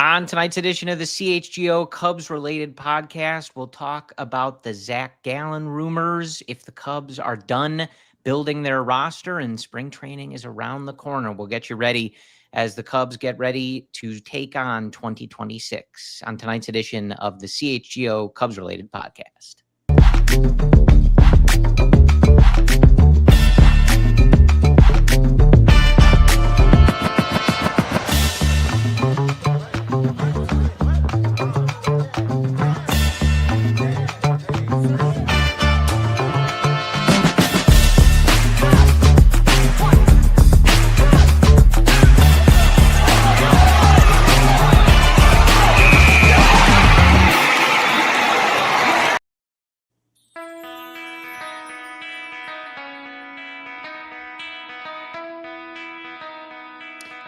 On tonight's edition of the CHGO Cubs Related Podcast, we'll talk about the Zac Gallen rumors, if the Cubs are done building their roster and spring training is around the corner. We'll get you ready as the Cubs get ready to take on 2026 on tonight's edition of the CHGO Cubs Related Podcast.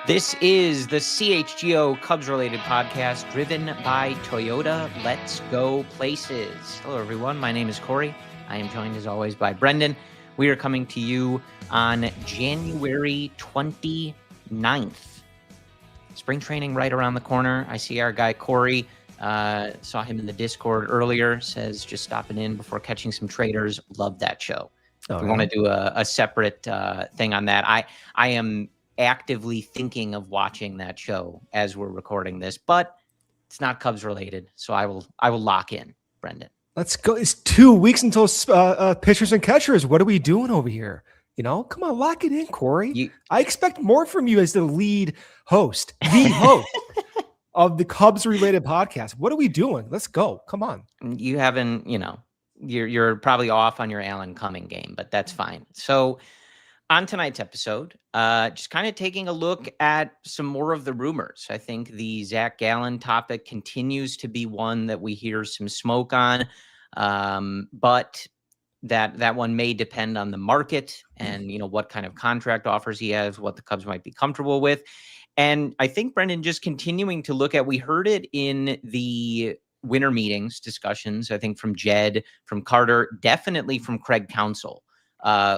This is the CHGO Cubs Related Podcast driven by Toyota. Let's go places. Hello, everyone. My name is Corey. I am joined, as always, by Brendan. We are coming to you on January 29th. Spring training right around the corner. I see our guy Corey. Saw him in the Discord earlier. Says just stopping in before catching some traders. Love that show. We want to do a separate thing on that. I am actively thinking of watching that show as we're recording this, but it's not Cubs related, so I will lock in. Brendan, let's go. It's 2 weeks until pitchers and catchers. What are we doing over here? Come on, lock it in, Corey. I expect more from you as the lead host, the host of the Cubs related podcast. What are we doing? Let's go. Come on. You haven't, you're probably off on your Alan Cumming game, but that's fine. So on tonight's episode, just kind of taking a look at some more of the rumors. I think the Zac Gallen topic continues to be one that we hear some smoke on, but that one may depend on the market and, what kind of contract offers he has, what the Cubs might be comfortable with. And I think, Brendan, just continuing to look at, we heard it in the winter meetings discussions, I think from Jed, from Carter, definitely from Craig Counsell,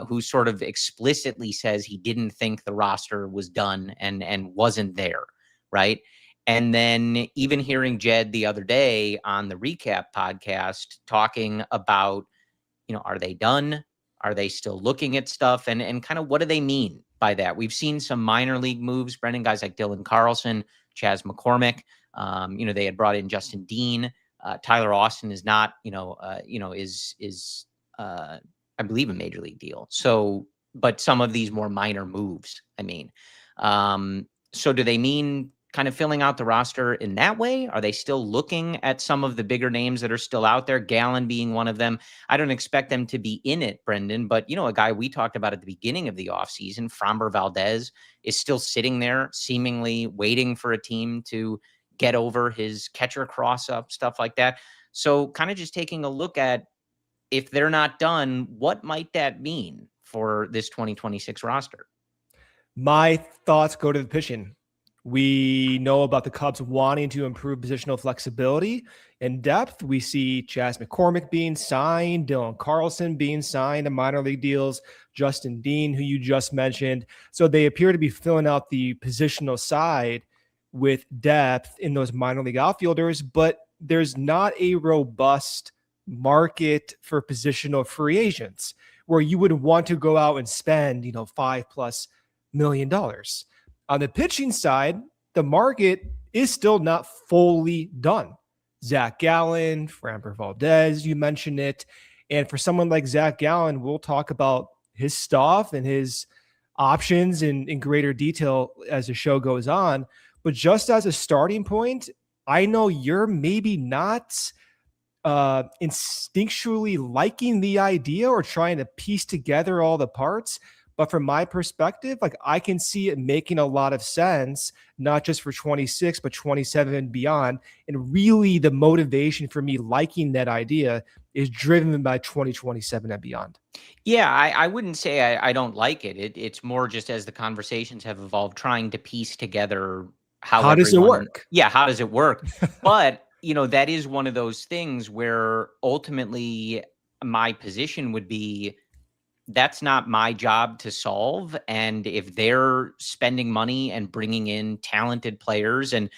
who sort of explicitly says he didn't think the roster was done and wasn't there, right? And then even hearing Jed the other day on the recap podcast talking about, are they done? Are they still looking at stuff? And kind of what do they mean by that? We've seen some minor league moves, Brendan, guys like Dylan Carlson, Chas McCormick. They had brought in Justin Dean. Tyler Austin is not, I believe, a major league deal. So, but some of these more minor moves, so do they mean kind of filling out the roster in that way? Are they still looking at some of the bigger names that are still out there? Gallen being one of them. I don't expect them to be in it, Brendan, but a guy we talked about at the beginning of the offseason, Framber Valdez, is still sitting there seemingly waiting for a team to get over his catcher cross up, stuff like that. So kind of just taking a look at, if they're not done, what might that mean for this 2026 roster? My thoughts go to the pitching. We know about the Cubs wanting to improve positional flexibility and depth. We see Chas McCormick being signed, Dylan Carlson being signed to minor league deals, Justin Dean, who you just mentioned. So they appear to be filling out the positional side with depth in those minor league outfielders, but there's not a robust market for positional free agents where you would want to go out and spend, $5+ million. On the pitching side, the market is still not fully done. Zac Gallen, Framber Valdez, you mentioned it. And for someone like Zac Gallen, we'll talk about his stuff and his options in greater detail as the show goes on. But just as a starting point, I know you're maybe not instinctually liking the idea or trying to piece together all the parts. But from my perspective, I can see it making a lot of sense, not just for 26, but 27 and beyond. And really the motivation for me liking that idea is driven by 2027 and beyond. Yeah, I wouldn't say I don't like it. It's more just as the conversations have evolved, trying to piece together how does it work? Yeah, how does it work? But, that is one of those things where ultimately my position would be, that's not my job to solve. And if they're spending money and bringing in talented players, and,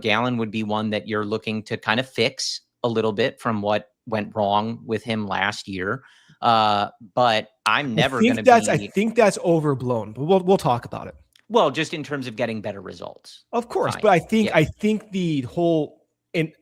Gallen would be one that you're looking to kind of fix a little bit from what went wrong with him last year. But I'm never going to be. I think that's overblown, but we'll talk about it. Well, just in terms of getting better results. Of course. Fine. But I think the whole, and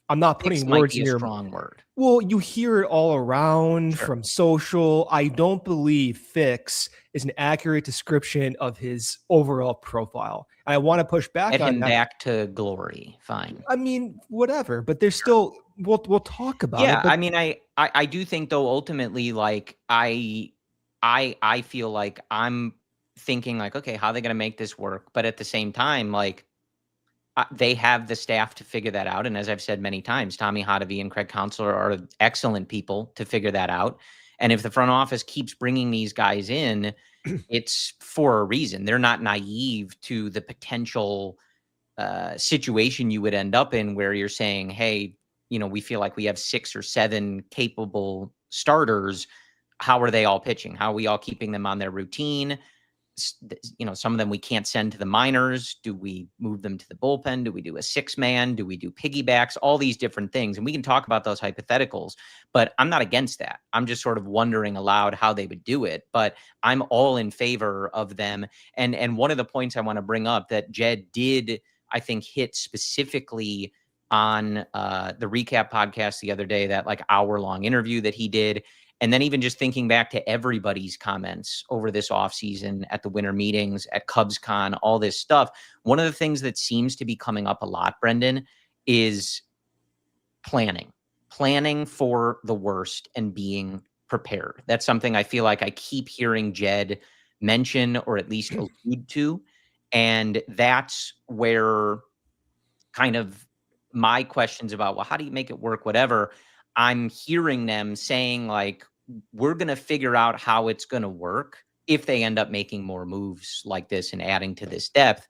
I'm not putting words in your strong word. Well, you hear it all around from social. I don't believe fix is an accurate description of his overall profile. I want to push back on that. Back to glory. Fine. I mean, whatever, but there's still, we'll talk about it. Yeah. I mean, I do think though, ultimately, like I feel like I'm thinking like, okay, how are they going to make this work? But at the same time, like, they have the staff to figure that out. And as I've said many times, Tommy Hotovy and Craig Counsellor are excellent people to figure that out. And if the front office keeps bringing these guys in, it's for a reason. They're not naive to the potential situation you would end up in where you're saying, hey, we feel like we have 6 or 7 capable starters. How are they all pitching? How are we all keeping them on their routine? Some of them we can't send to the minors. Do we move them to the bullpen? Do we do a 6-man? Do we do piggybacks? All these different things. And we can talk about those hypotheticals, but I'm not against that. I'm just sort of wondering aloud how they would do it, but I'm all in favor of them. And one of the points I want to bring up that Jed did, I think, hit specifically on the recap podcast the other day, that like hour-long interview that he did. And then even just thinking back to everybody's comments over this offseason at the winter meetings, at CubsCon, all this stuff. One of the things that seems to be coming up a lot, Brendan, is planning for the worst and being prepared. That's something I feel like I keep hearing Jed mention or at least allude to. And that's where kind of my questions about, well, how do you make it work? Whatever. I'm hearing them saying like, we're going to figure out how it's going to work if they end up making more moves like this and adding to this depth.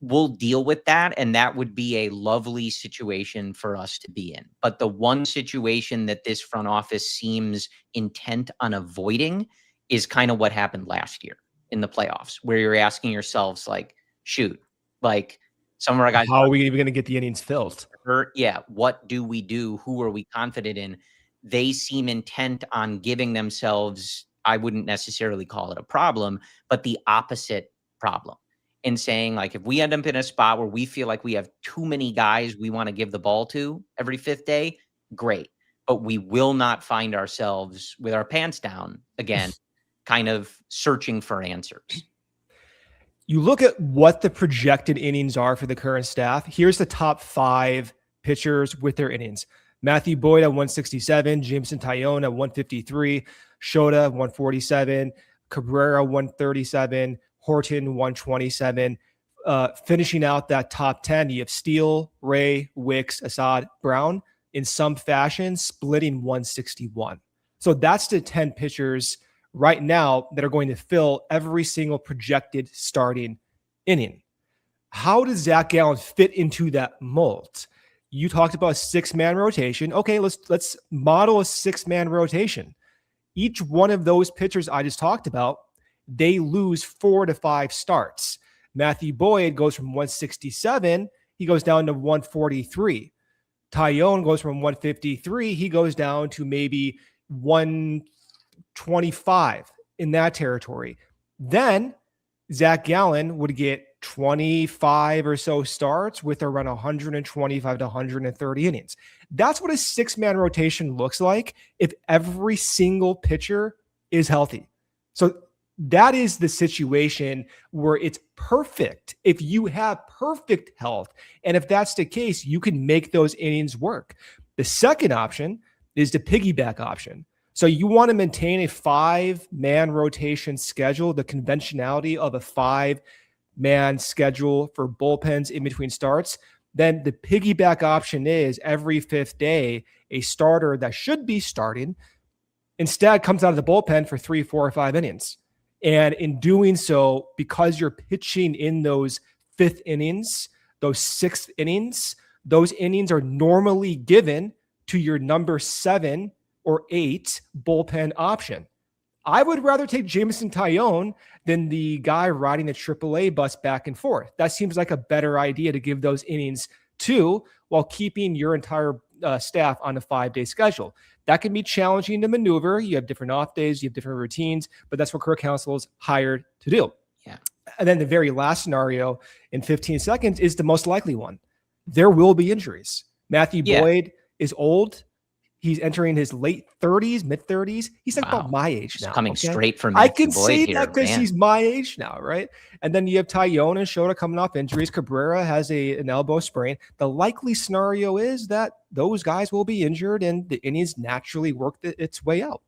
We'll deal with that. And that would be a lovely situation for us to be in. But the one situation that this front office seems intent on avoiding is kind of what happened last year in the playoffs, where you're asking yourselves like, shoot, like, some of our guys, how are we even going to get the innings filled? Yeah. What do we do? Who are we confident in? They seem intent on giving themselves, I wouldn't necessarily call it a problem, but the opposite problem, and saying like, if we end up in a spot where we feel like we have too many guys we want to give the ball to every 5th day, great. But we will not find ourselves with our pants down again, kind of searching for answers. You look at what the projected innings are for the current staff. Here's the top 5 pitchers with their innings. Matthew Boyd at 167, Jameson Taillon at 153, Shota 147, Cabrera 137, Horton 127. Finishing out that top 10, you have Steele, Ray, Wicks, Assad, Brown, in some fashion, splitting 161. So that's the 10 pitchers right now that are going to fill every single projected starting inning. How does Zac Gallen fit into that mold? You talked about a 6-man rotation. Okay, let's model a 6-man rotation. Each one of those pitchers I just talked about, they lose 4 to 5 starts. Matthew Boyd goes from 167, he goes down to 143. Taillon goes from 153, he goes down to maybe 125 in that territory. Then Zac Gallen would get 25 or so starts with around 125 to 130 innings. That's what a 6-man rotation looks like if every single pitcher is healthy. So that is the situation where it's perfect if you have perfect health. And if that's the case, you can make those innings work. The second option is the piggyback option. So you want to maintain a 5-man rotation schedule, the conventionality of a 5-man schedule for bullpens in between starts. Then the piggyback option is every 5th day, a starter that should be starting instead comes out of the bullpen for 3, 4, or 5 innings. And in doing so, because you're pitching in those 5th innings, those 6th innings, those innings are normally given to your number 7 or 8 bullpen option. I would rather take Jameson Taillon than the guy riding the AAA bus back and forth. That seems like a better idea to give those innings to, while keeping your entire staff on a 5-day schedule. That can be challenging to maneuver. You have different off days, you have different routines, but that's what Kirk Counsell is hired to do. Yeah. And then the very last scenario in 15 seconds is the most likely one. There will be injuries. Matthew Boyd is old. He's entering his late 30s, mid 30s. He's like about my age now. He's coming straight from I Matthew can Boyd say here, that because he's my age now, right? And then you have Taillon and Shota coming off injuries. Cabrera has an elbow sprain. The likely scenario is that those guys will be injured and the innings naturally work its way out.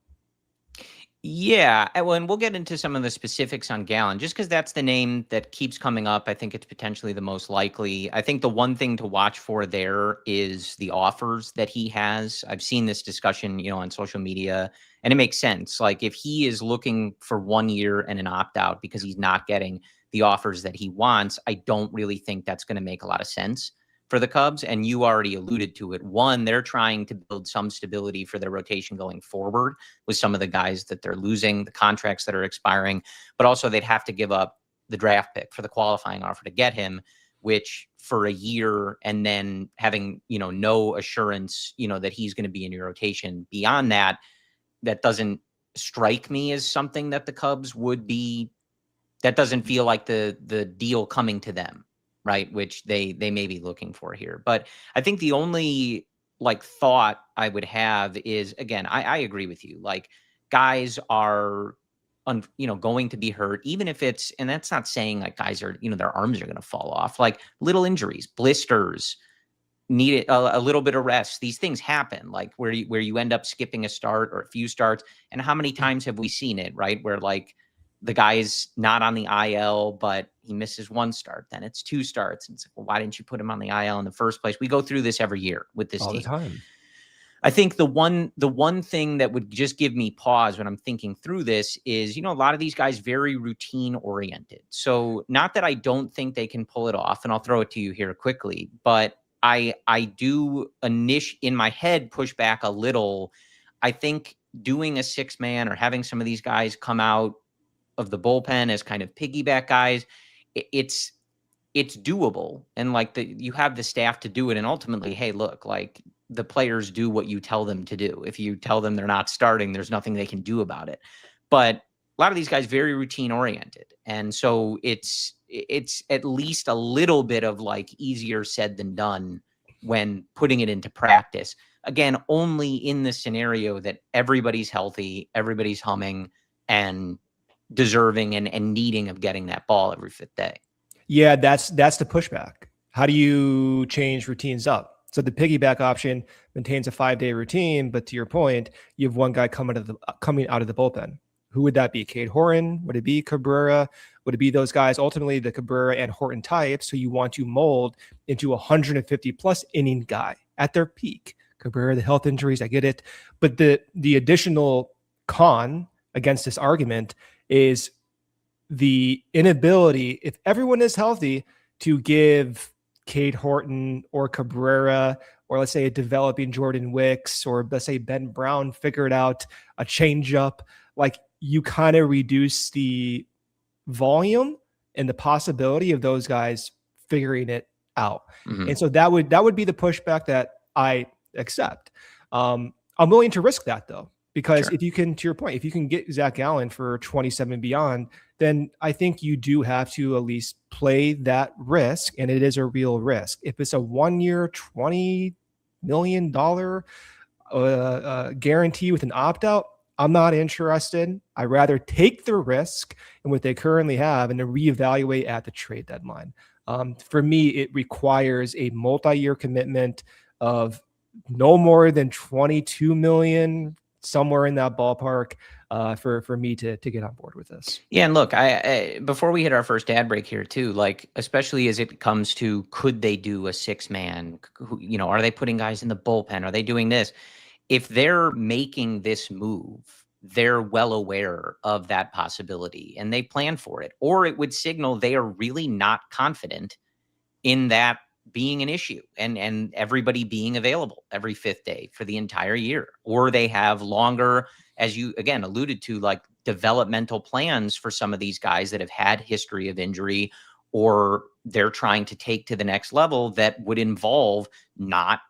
Yeah, and we'll get into some of the specifics on Gallen, just because that's the name that keeps coming up. I think it's potentially the most likely. I think the one thing to watch for there is the offers that he has. I've seen this discussion, on social media, and it makes sense. Like, if he is looking for 1 year and an opt-out because he's not getting the offers that he wants, I don't really think that's going to make a lot of sense for the Cubs. And you already alluded to it. One, they're trying to build some stability for their rotation going forward with some of the guys that they're losing, the contracts that are expiring, but also they'd have to give up the draft pick for the qualifying offer to get him, which for a year, and then having, no assurance, that he's going to be in your rotation beyond that, that doesn't strike me as something that the Cubs would be. That doesn't feel like the deal coming to them, right? Which they may be looking for here. But I think the only thought I would have is, again, I agree with you. Like, guys are, going to be hurt, even if it's, and that's not saying like guys are, their arms are going to fall off, like little injuries, blisters, need a little bit of rest. These things happen, like where you end up skipping a start or a few starts. And how many times have we seen it, right? Where the guy is not on the IL, but he misses one start, then it's 2 starts. And it's like, well, why didn't you put him on the IL in the first place? We go through this every year with this all team. The time. I think the one thing that would just give me pause when I'm thinking through this is, a lot of these guys very routine oriented. So not that I don't think they can pull it off, and I'll throw it to you here quickly, but I do in my head push back a little. I think doing a 6-man or having some of these guys come out of the bullpen as kind of piggyback guys, it's doable. And you have the staff to do it. And ultimately, hey, look, the players do what you tell them to do. If you tell them they're not starting, there's nothing they can do about it. But a lot of these guys very routine oriented. And so it's at least a little bit of easier said than done when putting it into practice. Again, only in the scenario that everybody's healthy, everybody's humming, and deserving and needing of getting that ball every 5th day. Yeah, that's the pushback. How do you change routines up? So the piggyback option maintains a 5-day routine, but to your point, you have one guy coming out of the bullpen. Who would that be? Cade Horton? Would it be Cabrera? Would it be those guys? Ultimately, the Cabrera and Horton types who you want to mold into a 150-plus inning guy at their peak. Cabrera, the health injuries, I get it. But the additional con against this argument is the inability, if everyone is healthy, to give Cade Horton or Cabrera, or let's say a developing Jordan Wicks, or let's say Ben Brown figured out a changeup. You kind of reduce the volume and the possibility of those guys figuring it out. Mm-hmm. And so that would be the pushback that I accept. I'm willing to risk that though, because if you can, to your point, if you can get Zac Gallen for 27 beyond, then I think you do have to at least play that risk, and it is a real risk. If it's a 1-year, $20 million guarantee with an opt-out, I'm not interested. I'd rather take the risk and what they currently have and then reevaluate at the trade deadline. For me, it requires a multi-year commitment of no more than 22 million, somewhere in that ballpark, for me to get on board with this. Yeah, and look, I before we hit our first ad break here too, especially as it comes to could they do a 6-man? Are they putting guys in the bullpen? Are they doing this? If they're making this move, they're well aware of that possibility and they plan for it, or it would signal they are really not confident in that being an issue and everybody being available every 5th day for the entire year, or they have longer, as you again alluded to, developmental plans for some of these guys that have had history of injury, or they're trying to take to the next level that would involve not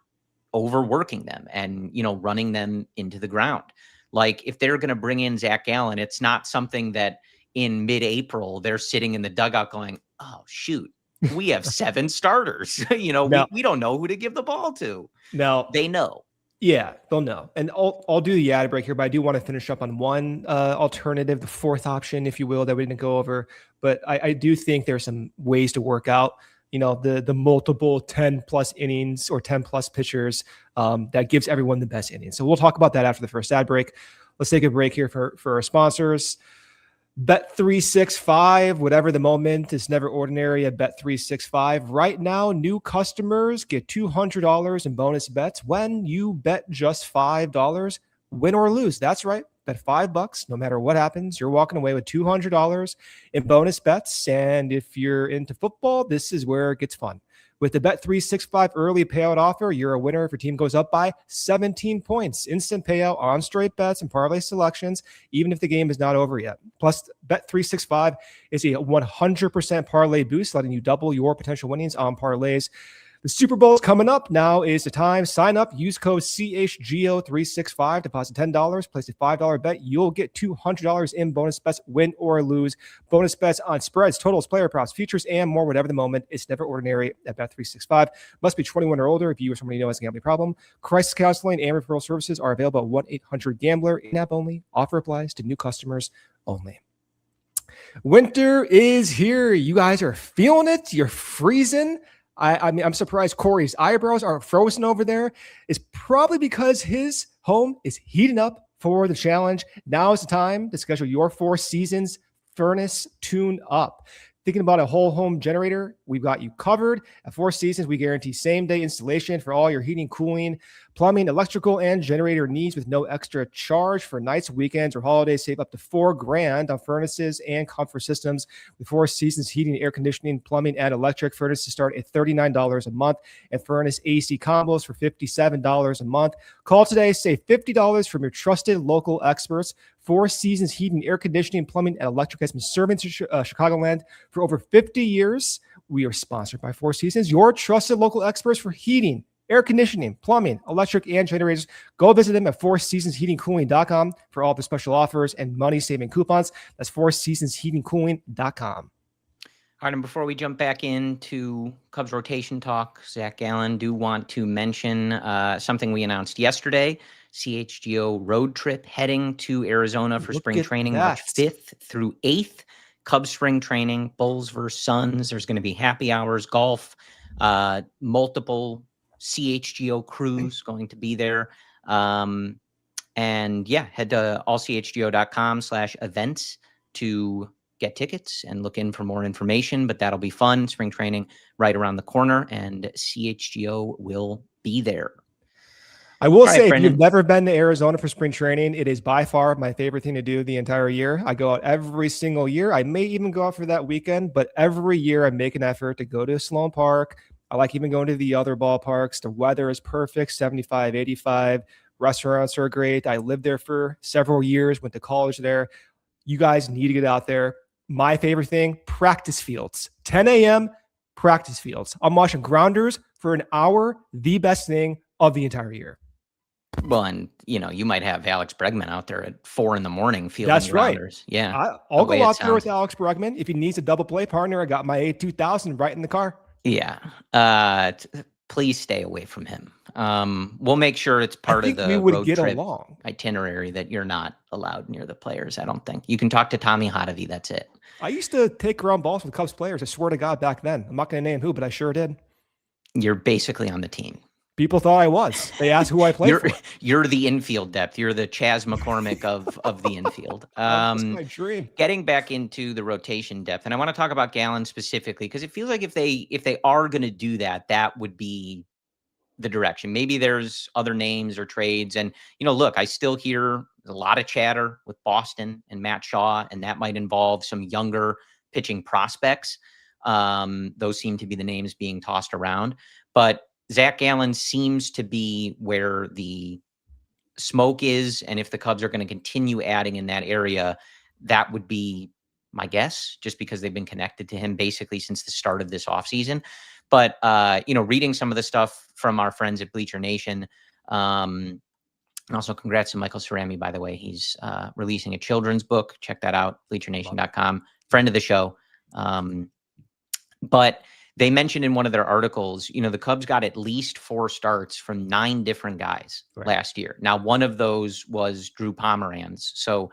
overworking them and, running them into the ground. Like if they're going to bring in Zac Gallen, it's not something that in mid-April they're sitting in the dugout going, oh, shoot, we have 7 starters. We don't know who to give the ball to. Now they know. Yeah, they'll know. And I'll do the ad break here, but I do want to finish up on one alternative, the fourth option, if you will, that we didn't go over. But I do think there's some ways to work out, the multiple 10 plus innings or 10 plus pitchers that gives everyone the best innings. So we'll talk about that after the first ad break. Let's take a break here for our sponsors. Bet365, whatever the moment, is never ordinary at Bet365. Right now, new customers get $200 in bonus bets when you bet just $5, win or lose. That's right. Bet $5, no matter what happens, you're walking away with $200 in bonus bets. And if you're into football, this is where it gets fun. With the Bet365 early payout offer, you're a winner if your team goes up by 17 points. Instant payout on straight bets and parlay selections, even if the game is not over yet. Plus, Bet365 is a 100% parlay boost, letting you double your potential winnings on parlays. The Super Bowl is coming up. Now is the time. Sign up. Use code CHGO365. Deposit $10. Place a $5 bet. You'll get $200 in bonus bets, win or lose. Bonus bets on spreads, totals, player props, futures, and more. Whatever the moment, it's never ordinary at Bet365. Must be 21 or older if you or somebody you know has a gambling problem. Crisis counseling and referral services are available at 1-800-GAMBLER. In-app only. Offer applies to new customers only. Winter is here. You guys are feeling it. You're freezing. I mean, I'm surprised Corey's eyebrows aren't frozen over there. It's probably because his home is heating up for the challenge. Now is the time to schedule your Four Seasons furnace tune up. Thinking about a whole home generator? We've got you covered. At Four Seasons, we guarantee same-day installation for all your heating, cooling, plumbing, electrical, and generator needs with no extra charge. For nights, weekends, or holidays, save up to $4,000 on furnaces and comfort systems. With Four Seasons heating, air conditioning, plumbing, and electric, furnaces start at $39 a month, and furnace AC combos for $57 a month. Call today, save $50 from your trusted local experts. Four Seasons heating, air conditioning, plumbing, and electric has been serving Chicagoland for over 50 years. We are sponsored by Four Seasons, your trusted local experts for heating, air conditioning, plumbing, electric, and generators. Go visit them at fourseasonsheatingcooling.com for all the special offers and money-saving coupons. That's fourseasonsheatingcooling.com. All right, and before we jump back into Cubs rotation talk, Zac Gallen, do want to mention something we announced yesterday. CHGO road trip heading to Arizona for spring training, March 5th through 8th. Cubs spring training, Bulls versus Suns. There's going to be happy hours, golf, multiple CHGO crews going to be there. And yeah, head to allchgo.com/events to get tickets and look in for more information, but that'll be fun. Spring training right around the corner, and CHGO will be there. I will say, if you've never been to Arizona for spring training, it is by far my favorite thing to do the entire year. I go out every single year. I may even go out for that weekend, but every year I make an effort to go to Sloan Park. I like even going to the other ballparks. The weather is perfect, 75, 85. Restaurants are great. I lived there for several years, went to college there. You guys need to get out there. My favorite thing, practice fields. 10 a.m., practice fields. I'm watching grounders for an hour, the best thing of the entire year. Well, and you might have Alex Bregman out there at 4 a.m. fielding. That's grounders. Right. Yeah, I'll go out there with Alex Bregman if he needs a double play partner. I got my A2000 right in the car. Yeah. Please stay away from him. We'll make sure it's part of the road trip itinerary that you're not allowed near the players. I don't think you can talk to Tommy Hotovy. That's it. I used to take ground balls with Cubs players. I swear to God, back then. I'm not going to name who, but I sure did. You're basically on the team. People thought I was. They asked who I played for. You're the infield depth. You're the Chas McCormick of the infield. That's my dream. Getting back into the rotation depth, and I want to talk about Gallen specifically because it feels like if they are going to do that, that would be the direction. Maybe there's other names or trades, and look, I still hear a lot of chatter with Boston and Matt Shaw, and that might involve some younger pitching prospects. Those seem to be the names being tossed around, but Zac Gallen seems to be where the smoke is. And if the Cubs are going to continue adding in that area, That would be my guess, just because they've been connected to him basically since the start of this offseason. But, reading some of the stuff from our friends at Bleacher Nation, and also congrats to Michael Cerami, by the way. He's releasing a children's book. Check that out, bleachernation.com. Friend of the show. But they mentioned in one of their articles, the Cubs got at least 4 starts from 9 different guys last year. Now, one of those was Drew Pomeranz. So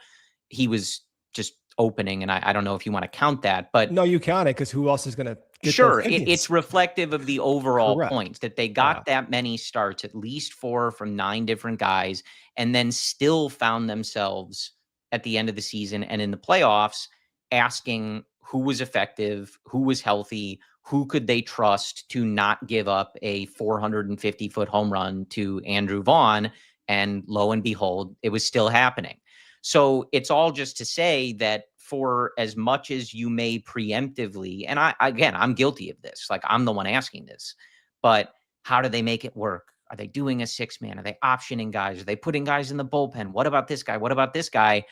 he was just opening, and I don't know if you want to count that, but no, you count it, because who else is going to get sure, it's reflective of the overall points that they got that many starts, at least 4 from 9 different guys, and then still found themselves at the end of the season and in the playoffs asking who was effective, who was healthy, who could they trust to not give up a 450-foot home run to Andrew Vaughn, and lo and behold, it was still happening. So it's all just to say that for as much as you may preemptively, and I'm guilty of this, like I'm the one asking this, but how do they make it work? Are they doing a 6-man? Are they optioning guys? Are they putting guys in the bullpen? What about this guy? What about this guy?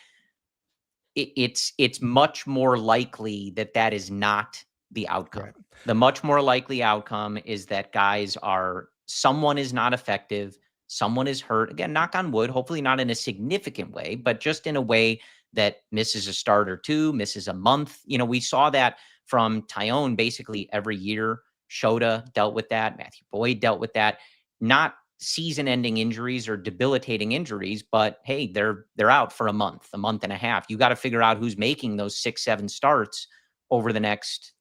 It's much more likely that is not the outcome. Right. The much more likely outcome is that someone is not effective. Someone is hurt. Again, knock on wood, hopefully not in a significant way, but just in a way that misses a start or 2, misses a month. We saw that from Tyone basically every year. Shota dealt with that. Matthew Boyd dealt with that. Not season-ending injuries or debilitating injuries, but hey, they're out for a month and a half. You got to figure out who's making those 6-7 starts over the next,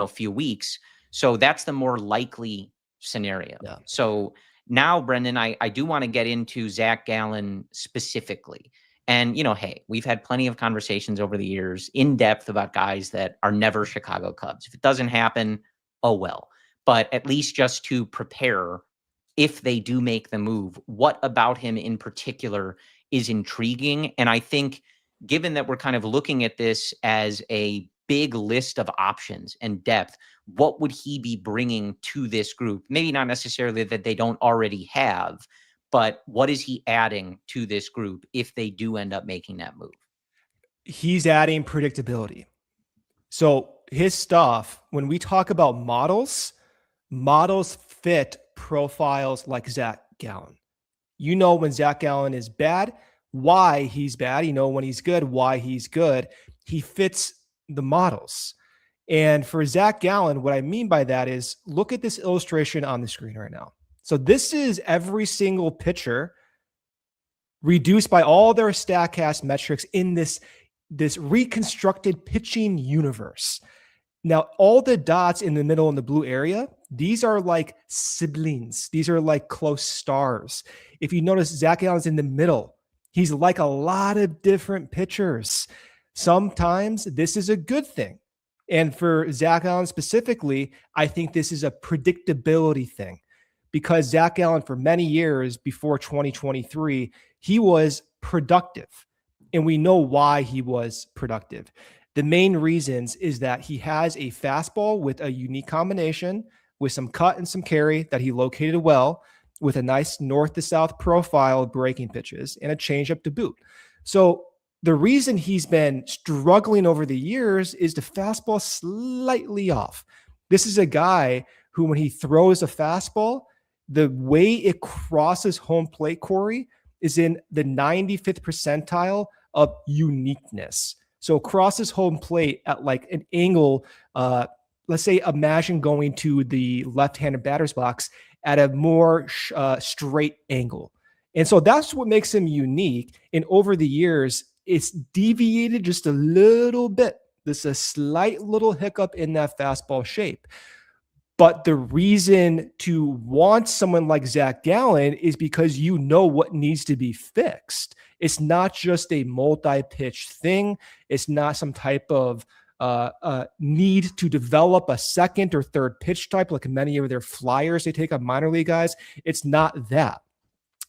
few weeks. So that's the more likely scenario. Yeah. So now, Brendan, I do want to get into Zac Gallen specifically. And, hey, we've had plenty of conversations over the years in depth about guys that are never Chicago Cubs. If it doesn't happen, oh well. But at least just to prepare, if they do make the move, what about him in particular is intriguing? And I think, given that we're kind of looking at this as a big list of options and depth, what would he be bringing to this group? Maybe not necessarily that they don't already have, but what is he adding to this group if they do end up making that move? He's adding predictability. So his stuff, when we talk about models fit profiles like Zac Gallen. When Zac Gallen is bad, why he's bad. When he's good, why he's good. He fits the models. And for Zac Gallen, what I mean by that is, look at this illustration on the screen right now. So this is every single pitcher reduced by all their StatCast metrics in this reconstructed pitching universe. Now, all the dots in the middle in the blue area, these are like siblings. These are like close stars. If you notice, Zac Gallen's in the middle. He's like a lot of different pitchers. Sometimes this is a good thing. And for Zac Gallen specifically, I think this is a predictability thing, because Zac Gallen, for many years before 2023, he was productive. And we know why he was productive. The main reasons is that he has a fastball with a unique combination, with some cut and some carry that he located well, with a nice north to south profile of breaking pitches, and a changeup to boot. So the reason he's been struggling over the years is the fastball slightly off. This is a guy who, when he throws a fastball, the way it crosses home plate, Corey, is in the 95th percentile of uniqueness. So it crosses home plate at like an angle. Let's say, imagine going to the left-handed batter's box at a more straight angle. And so that's what makes him unique. And over the years, it's deviated just a little bit. There's a slight little hiccup in that fastball shape. But the reason to want someone like Zac Gallen is because you know what needs to be fixed. It's not just a multi-pitch thing. It's not some type of need to develop a second or third pitch type like many of their flyers they take on minor league guys. It's not that.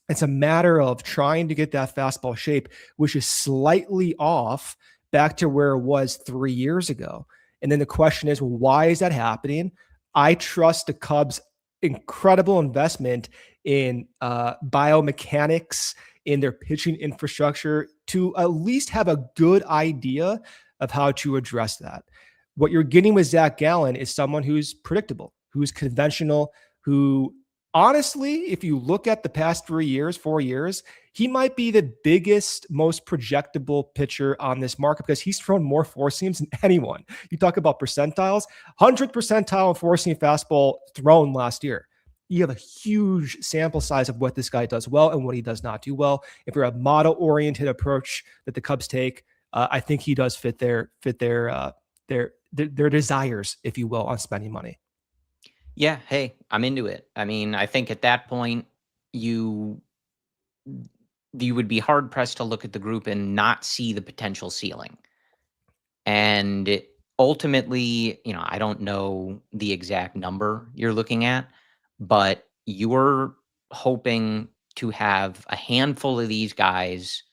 It's a matter of trying to get that fastball shape, which is slightly off, back to where it was 3 years ago. And then the question is, well, why is that happening? I trust the Cubs' incredible investment in biomechanics in their pitching infrastructure to at least have a good idea of how to address that. What you're getting with Zac Gallen is someone who's predictable, who's conventional, who honestly, if you look at the past 4 years, he might be the biggest, most projectable pitcher on this market because he's thrown more four seams than anyone. You talk about percentiles, 100th percentile four seam fastball thrown last year. You have a huge sample size of what this guy does well and what he does not do well. If you're a model-oriented approach that the Cubs take, I think he does fit their desires, if you will, on spending money. Yeah, hey, I'm into it. I mean, I think at that point, you would be hard pressed to look at the group and not see the potential ceiling. And ultimately, I don't know the exact number you're looking at, but you're hoping to have a handful of these guys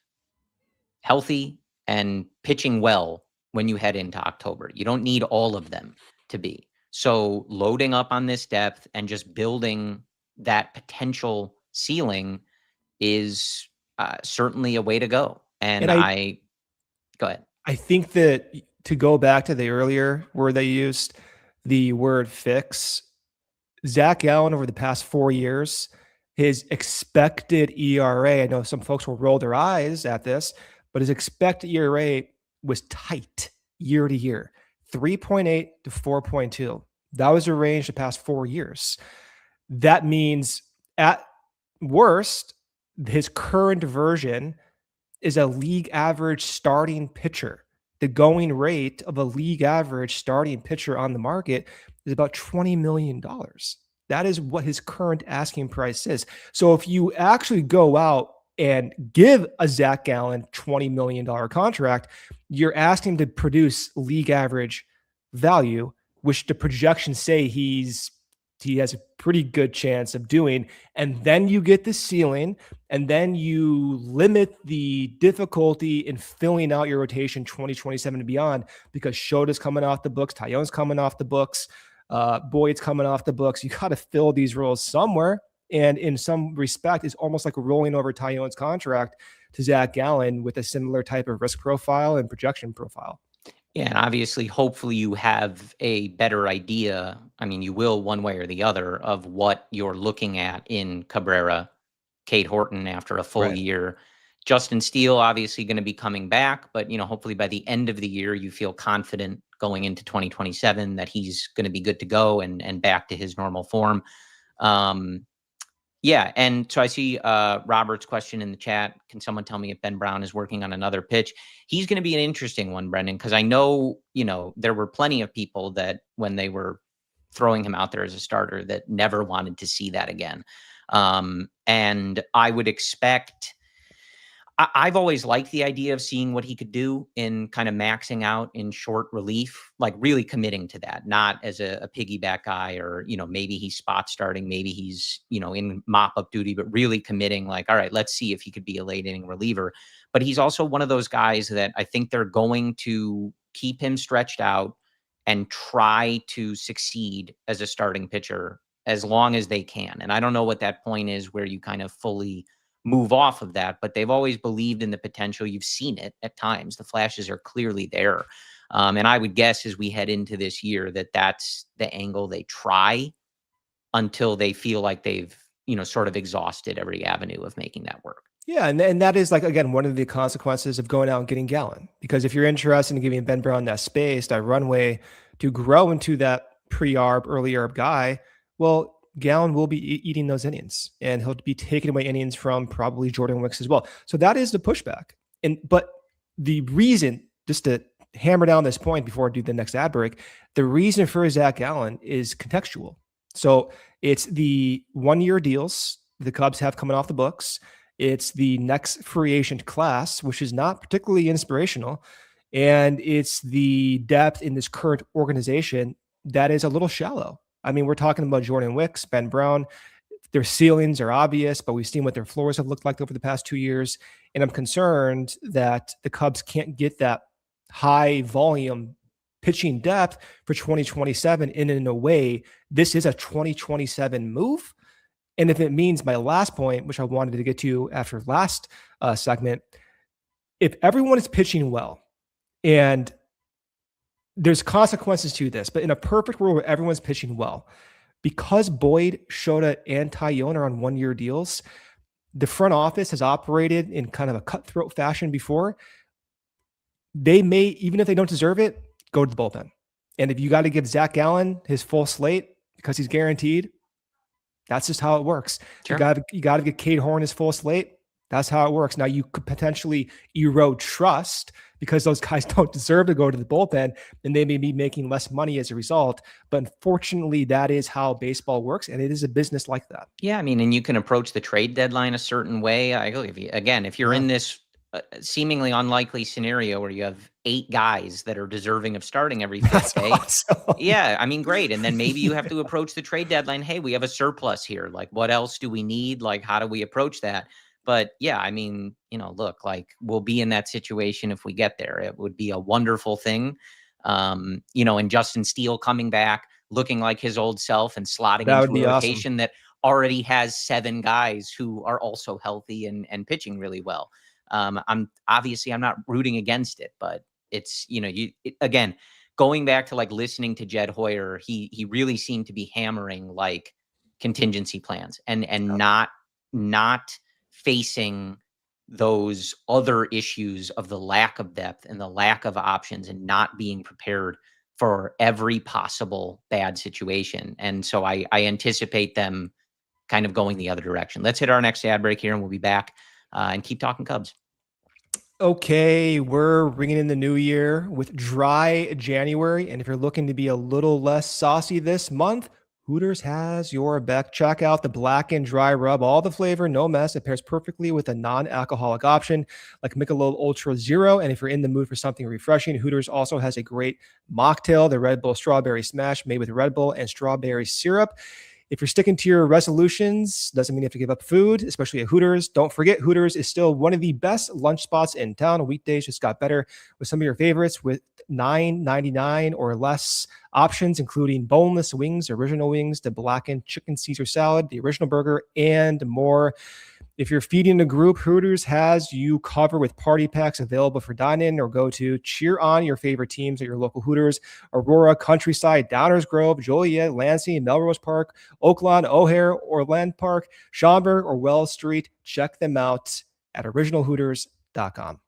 healthy and pitching well when you head into October. You don't need all of them to be. So loading up on this depth and just building that potential ceiling is certainly a way to go. And I go ahead. I think that to go back to the earlier word they used, the word fix, Zac Gallen over the past 4 years, his expected ERA, I know some folks will roll their eyes at this, but his expected ERA was tight year to year. 3.8 to 4.2. That was the range the past 4 years. That means at worst, his current version is a league average starting pitcher. The going rate of a league average starting pitcher on the market is about $20 million. That is what his current asking price is. So if you actually go out and give a Zac Gallen $20 million contract, you're asking him to produce league average value, which the projections say he has a pretty good chance of doing. And then you get the ceiling, and then you limit the difficulty in filling out your rotation 2027 and beyond, because Shota's coming off the books, Taillon's coming off the books, Boyd's coming off the books. You got to fill these roles somewhere. And in some respect, it's almost like rolling over Taillon's contract to Zac Gallen with a similar type of risk profile and projection profile. Yeah, and obviously, hopefully you have a better idea. I mean, you will one way or the other of what you're looking at in Cabrera, Cade Horton after a full year. Justin Steele obviously going to be coming back, but hopefully by the end of the year, you feel confident going into 2027 that he's going to be good to go and back to his normal form. Yeah, and so I see Robert's question in the chat. Can someone tell me if Ben Brown is working on another pitch? He's going to be an interesting one, Brendan, because I know, there were plenty of people that when they were throwing him out there as a starter that never wanted to see that again. And I would expect, I've always liked the idea of seeing what he could do in kind of maxing out in short relief, like really committing to that, not as a piggyback guy or, maybe he's spot starting, maybe he's, in mop up duty, but really committing like, all right, let's see if he could be a late inning reliever. But he's also one of those guys that I think they're going to keep him stretched out and try to succeed as a starting pitcher as long as they can. And I don't know what that point is where you kind of fully move off of that, but they've always believed in the potential. You've seen it at times. The flashes are clearly there. And I would guess as we head into this year that that's the angle they try until they feel like they've, sort of exhausted every avenue of making that work. Yeah, and that is, like, again, one of the consequences of going out and getting Gallen. Because if you're interested in giving Ben Brown that space, that runway to grow into that pre-arb, early arb guy, well, Gallen will be eating those innings, and he'll be taking away innings from probably Jordan Wicks as well. So that is the pushback. But the reason, just to hammer down this point before I do the next ad break, the reason for Zac Gallen is contextual. So it's the 1-year deals the Cubs have coming off the books. It's the next free agent class, which is not particularly inspirational. And it's the depth in this current organization that is a little shallow. I mean, we're talking about Jordan Wicks, Ben Brown. Their ceilings are obvious, but we've seen what their floors have looked like over the past 2 years. And I'm concerned that the Cubs can't get that high volume pitching depth for 2027. And in a way, this is a 2027 move. And if it means my last point, which I wanted to get to after last segment, if everyone is pitching well, and there's consequences to this, but in a perfect world where everyone's pitching well, because Boyd, Shota, and Tyone are on 1-year deals, the front office has operated in kind of a cutthroat fashion before. They may, even if they don't deserve it, go to the bullpen. And if you got to give Zac Gallen his full slate because he's guaranteed, that's just how it works. Sure. You got to get Cade Horn his full slate. That's how it works. Now, you could potentially erode trust because those guys don't deserve to go to the bullpen and they may be making less money as a result. But unfortunately, that is how baseball works. And it is a business like that. Yeah. I mean, and you can approach the trade deadline a certain way. If you're in this seemingly unlikely scenario where you have 8 guys that are deserving of starting every 5th day. Awesome. Yeah. I mean, great. And then maybe you have to approach the trade deadline. Hey, we have a surplus here. Like, what else do we need? Like, how do we approach that? But yeah, I mean, look, like, we'll be in that situation if we get there. It would be a wonderful thing. And Justin Steele coming back, looking like his old self and slotting That into would be a rotation awesome. that already has 7 guys who are also healthy and pitching really well. I'm not rooting against it, but it's, again, going back to like listening to Jed Hoyer, he really seemed to be hammering like contingency plans and not facing those other issues of the lack of depth and the lack of options and not being prepared for every possible bad situation. And so I anticipate them kind of going the other direction. Let's hit our next ad break here and we'll be back and keep talking Cubs. Okay, we're bringing in the new year with dry January. And if you're looking to be a little less saucy this month, Hooters has your back. Check out the Black and Dry Rub. All the flavor, no mess. It pairs perfectly with a non-alcoholic option like Michelob Ultra Zero. And if you're in the mood for something refreshing, Hooters also has a great mocktail, the Red Bull Strawberry Smash, made with Red Bull and strawberry syrup. If you're sticking to your resolutions, doesn't mean you have to give up food, especially at Hooters. Don't forget, Hooters is still one of the best lunch spots in town. Weekdays just got better with some of your favorites with $9.99 or less options, including boneless wings, original wings, the blackened chicken Caesar salad, the original burger, and more. If you're feeding a group, Hooters has you covered with party packs available for dine-in, or go to cheer on your favorite teams at your local Hooters: Aurora, Countryside, Downers Grove, Joliet, Lansing, Melrose Park, Oakland, O'Hare, Orland Park, Schaumburg, or Wells Street. Check them out at originalhooters.com.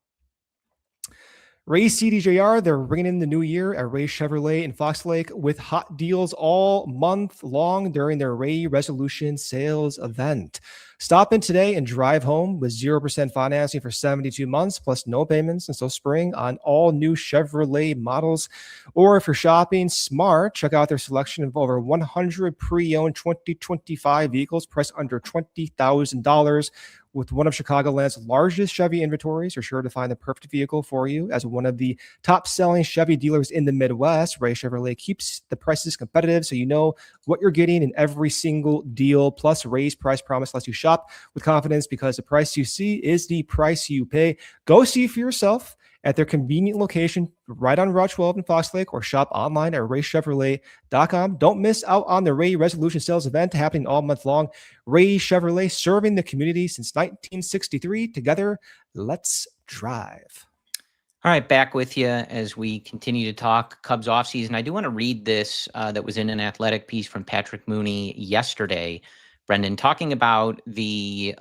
Ray CDJR, they're bringing in the new year at Ray Chevrolet in Fox Lake with hot deals all month long during their Ray Resolution sales event. Stop in today and drive home with 0% financing for 72 months plus no payments until spring on all new Chevrolet models. Or if you're shopping smart, check out their selection of over 100 pre-owned 2025 vehicles priced under $20,000. With one of Chicagoland's largest Chevy inventories, you're sure to find the perfect vehicle for you. As one of the top-selling Chevy dealers in the Midwest, Ray Chevrolet keeps the prices competitive, so you know what you're getting in every single deal. Plus, Ray's price promise lets you shop with confidence because the price you see is the price you pay. Go see for yourself at their convenient location right on Route 12 in Fox Lake, or shop online at raychevrolet.com. Don't miss out on the Ray Resolution Sales event happening all month long. Ray Chevrolet, serving the community since 1963. Together, let's drive. All right, back with you as we continue to talk Cubs offseason. I do want to read this that was in an Athletic piece from Patrick Mooney yesterday, Brendan, talking about the,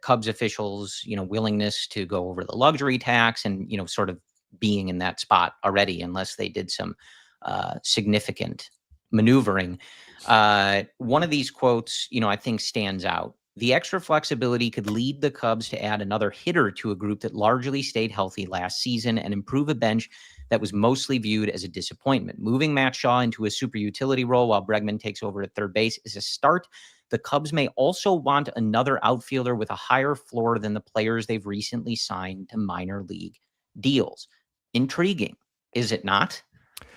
Cubs officials, willingness to go over the luxury tax and, sort of being in that spot already, unless they did some significant maneuvering. One of these quotes, I think stands out. The extra flexibility could lead the Cubs to add another hitter to a group that largely stayed healthy last season and improve a bench that was mostly viewed as a disappointment. Moving Matt Shaw into a super utility role while Bregman takes over at third base is a start. The Cubs may also want another outfielder with a higher floor than the players they've recently signed to minor league deals. Intriguing, is it not?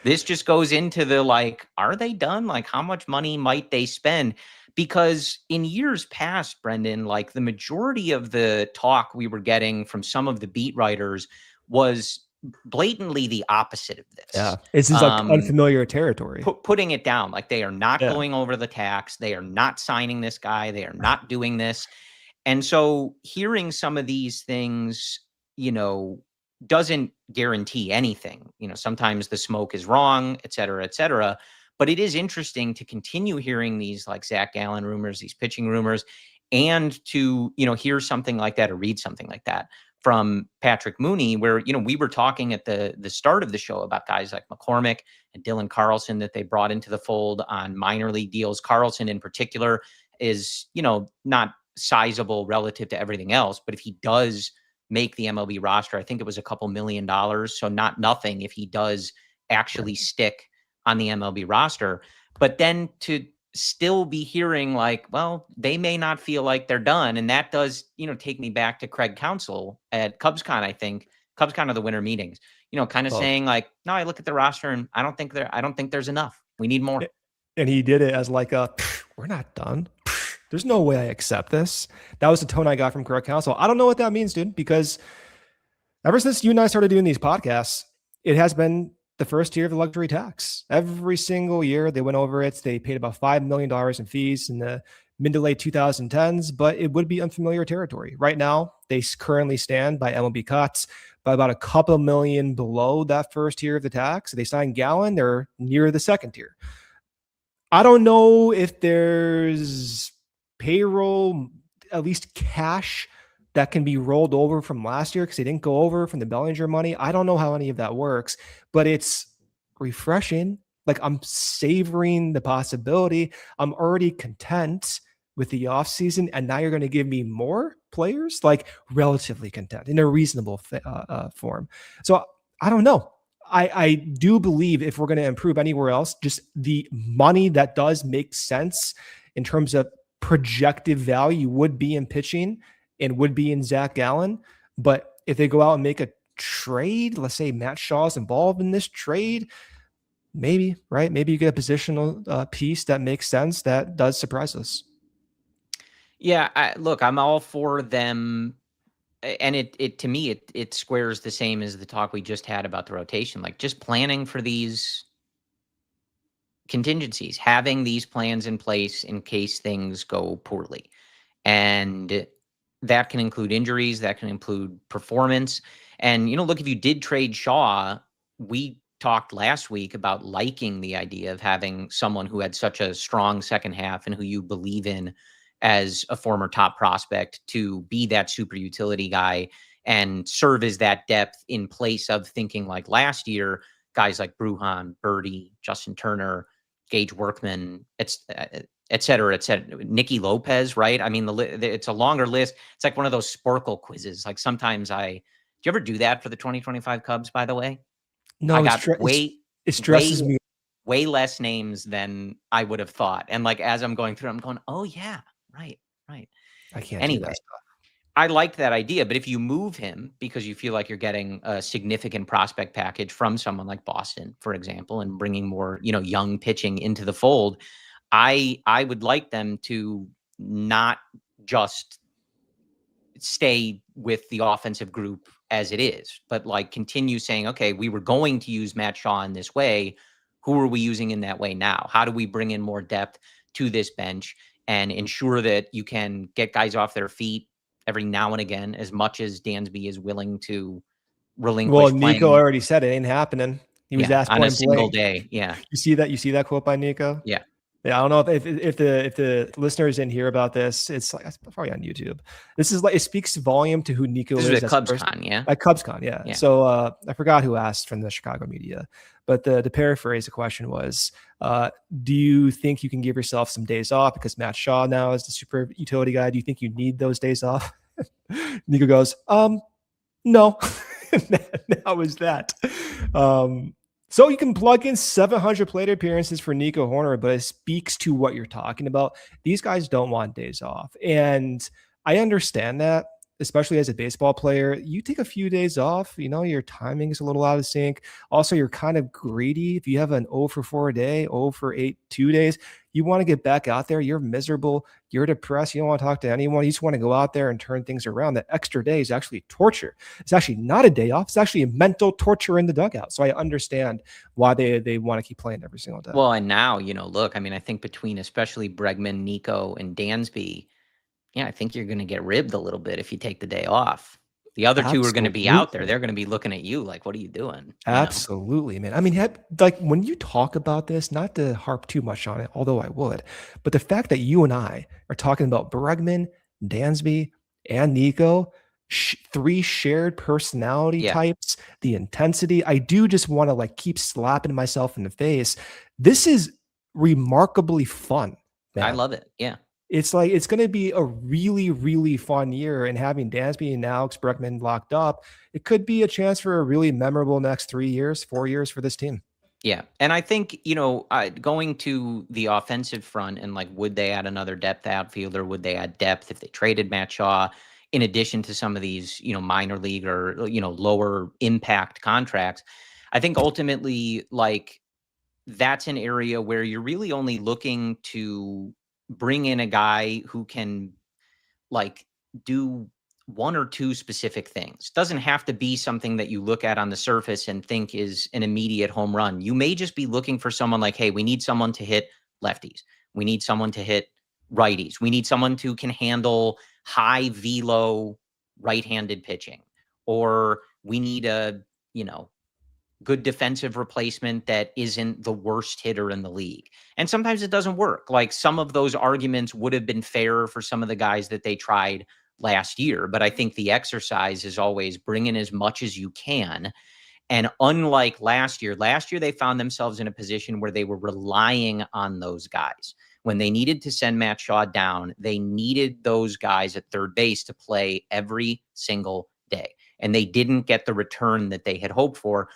This just goes into the, are they done? How much money might they spend? Because in years past, Brendan, the majority of the talk we were getting from some of the beat writers was blatantly the opposite of this. Yeah, it's just like unfamiliar territory. Putting it down, like they are not going over the tax. They are not signing this guy. They are not doing this. And so hearing some of these things, doesn't guarantee anything. Sometimes the smoke is wrong, et cetera, et cetera. But it is interesting to continue hearing these like Zac Gallen rumors, these pitching rumors, and to, hear something like that or read something like that from Patrick Mooney, where, we were talking at the start of the show about guys like McCormick and Dylan Carlson that they brought into the fold on minor league deals. Carlson in particular is, not sizable relative to everything else, but if he does make the MLB roster, I think it was a couple $1 million. So not nothing if he does actually stick on the MLB roster. But then to still be hearing like, well, they may not feel like they're done. And that does, take me back to Craig Counsell at CubsCon, I think. CubsCon are the winter meetings, kind of saying like, no, I look at the roster and I don't think there's enough. We need more. And he did it as like we're not done. There's no way I accept this. That was the tone I got from Craig Counsell. I don't know what that means, dude, because ever since you and I started doing these podcasts, it has been the first year of the luxury tax. Every single year they went over it. They paid about $5 million in fees in the mid to late 2010s, but it would be unfamiliar territory. Right now, they currently stand by MLB cuts by about a couple million below that first tier of the tax. They signed Gallen, they're near the second tier. I don't know if there's payroll, at least cash, that can be rolled over from last year because they didn't go over from the Bellinger money. I don't know how any of that works, but it's refreshing. Like I'm savoring the possibility. I'm already content with the offseason, and now you're going to give me more players, like relatively content in a reasonable form. So I don't know. I do believe if we're going to improve anywhere else, just the money that does make sense in terms of projected value would be in pitching and would be in Zac Gallen. But if they go out and make a trade, let's say Matt Shaw's involved in this trade, maybe, right? Maybe you get a positional piece that makes sense that does surprise us. Yeah, look, I'm all for them. And it to me, it squares the same as the talk we just had about the rotation, like just planning for these contingencies, having these plans in place in case things go poorly. And that can include injuries, that can include performance. And, look, if you did trade Shaw, we talked last week about liking the idea of having someone who had such a strong second half and who you believe in as a former top prospect to be that super utility guy and serve as that depth in place of thinking like last year, guys like Brujan, Birdie, Justin Turner, Gage Workman, et cetera, Nicky Lopez, right? I mean, it's a longer list. It's like one of those Sporkle quizzes. Like sometimes do you ever do that for the 2025 Cubs, by the way? No, I got it stresses me. Way less names than I would have thought. And like, as I'm going through, I'm going, oh yeah, right. I can't anyway, do that stuff. I like that idea, but if you move him because you feel like you're getting a significant prospect package from someone like Boston, for example, and bringing more, young pitching into the fold, I would like them to not just stay with the offensive group as it is, but like continue saying, okay, we were going to use Matt Shaw in this way. Who are we using in that way now? How do we bring in more depth to this bench and ensure that you can get guys off their feet every now and again, as much as Dansby is willing to relinquish. Well, Nico already said it ain't happening. He was asked on a single day. Yeah. You see that quote by Nico? Yeah. Yeah. I don't know if the listeners didn't hear about this. It's like, it's probably on YouTube. This is like, it speaks volume to who Nico is. At CubsCon, yeah. At CubsCon, yeah. So I forgot who asked from the Chicago media, but the paraphrase the question was, do you think you can give yourself some days off because Matt Shaw now is the super utility guy? Do you think you need those days off? Nico goes, no. That was that. So you can plug in 700 plate appearances for Nico Hoerner, but it speaks to what you're talking about. These guys don't want days off. And I understand that. especially as a baseball player, you take a few days off, your timing is a little out of sync. Also, you're kind of greedy. If you have an 0 for 4 a day, 0 for 8, 2 days, you want to get back out there. You're miserable. You're depressed. You don't want to talk to anyone. You just want to go out there and turn things around. That extra day is actually torture. It's actually not a day off. It's actually a mental torture in the dugout. So I understand why they want to keep playing every single day. Well, and now, look, I mean, I think between especially Bregman, Nico, and Dansby, I think you're going to get ribbed a little bit if you take the day off. The other two are going to be out there. They're going to be looking at you like, what are you doing? Absolutely, man. I mean, like when you talk about this, not to harp too much on it, although I would, but the fact that you and I are talking about Bregman, Dansby, and Nico, 3 shared personality types, the intensity, I do just want to like keep slapping myself in the face. This is remarkably fun, man. I love it. Yeah. It's like it's going to be a really, really fun year, and having Dansby and Alex Bregman locked up, it could be a chance for a really memorable next 3 years, 4 years for this team. Yeah. And I think, going to the offensive front and like, would they add another depth outfielder? Would they add depth if they traded Matt Shaw in addition to some of these, minor league or, lower impact contracts? I think ultimately, like, that's an area where you're really only looking to bring in a guy who can like do 1 or 2 specific things. Doesn't have to be something that you look at on the surface and think is an immediate home run. You may just be looking for someone like, hey, we need someone to hit lefties. We need someone to hit righties. We need someone who can handle high velo right-handed pitching. Or we need a, good defensive replacement that isn't the worst hitter in the league. And sometimes it doesn't work. Like some of those arguments would have been fairer for some of the guys that they tried last year. But I think the exercise is always bring in as much as you can. And unlike last year they found themselves in a position where they were relying on those guys. When they needed to send Matt Shaw down, they needed those guys at third base to play every single day. And they didn't get the return that they had hoped for,